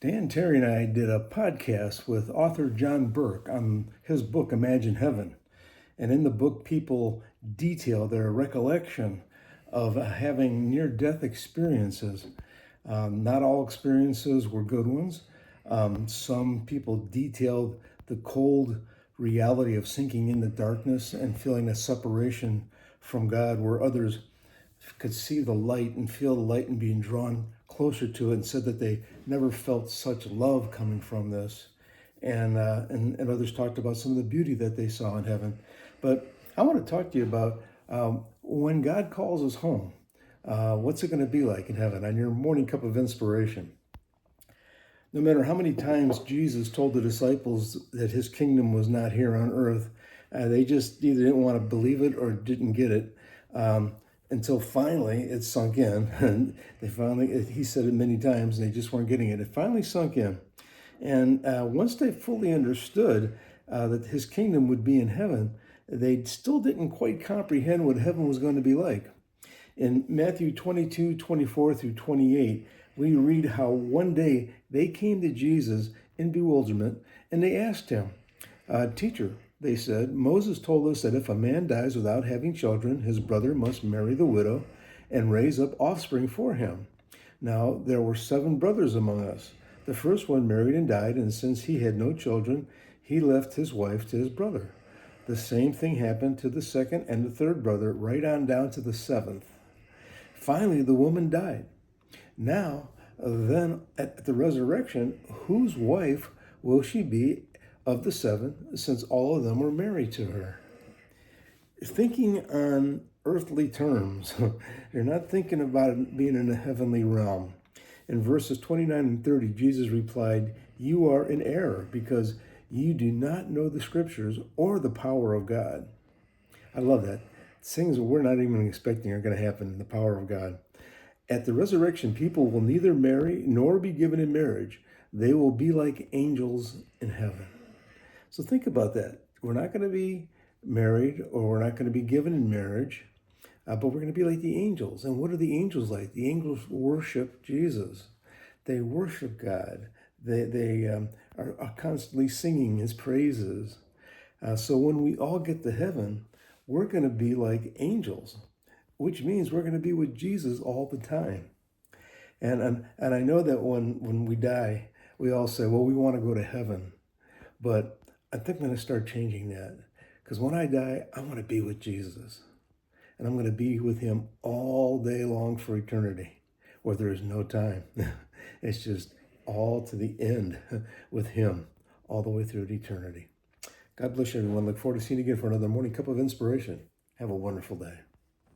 Dan Terry and I did a podcast with author John Burke on his book, Imagine Heaven. And in the book, people detail their recollection of having near death experiences. Not all experiences were good ones. Some people detailed the cold reality of sinking into darkness and feeling a separation from God, where others could see the light and feel the light and being drawn closer to it, and said that they never felt such love coming from this. And others talked about some of the beauty that they saw in heaven. But I want to talk to you about when God calls us home. What's it going to be like in heaven on your morning cup of inspiration? No matter how many times Jesus told the disciples that his kingdom was not here on earth, they just either didn't want to believe it or didn't get it. Until finally it sunk in. And he said it many times, and they just weren't getting it. It finally sunk in. And once they fully understood that his kingdom would be in heaven, they still didn't quite comprehend what heaven was going to be like. In Matthew 22:24 through 28, we read how one day they came to Jesus in bewilderment, and they asked him, Teacher, they said, Moses told us that if a man dies without having children, his brother must marry the widow and raise up offspring for him. Now, there were 7 brothers among us. The first one married and died, and since he had no children, he left his wife to his brother. The same thing happened to the second and the third brother, right on down to the 7th. Finally, the woman died. Now, then, at the resurrection, whose wife will she be of the 7, since all of them were married to her? Thinking on earthly terms, you're not thinking about it being in a heavenly realm. In verses 29 and 30, Jesus replied, You are in error because you do not know the scriptures or the power of God. I love that. Things that we're not even expecting are going to happen in the power of God. At the resurrection, people will neither marry nor be given in marriage. They will be like angels in heaven. So think about that. We're not going to be married, or we're not going to be given in marriage, but we're going to be like the angels. And what are the angels like? The angels worship Jesus. They worship God. They are constantly singing his praises. So when we all get to heaven, we're going to be like angels, which means we're going to be with Jesus all the time. And I know that when we die, we all say, well, we want to go to heaven. But I think I'm going to start changing that. Because when I die, I want to be with Jesus. And I'm going to be with him all day long for eternity, where there is no time. It's just all to the end with him, all the way through to eternity. God bless you, everyone. Look forward to seeing you again for another morning cup of inspiration. Have a wonderful day.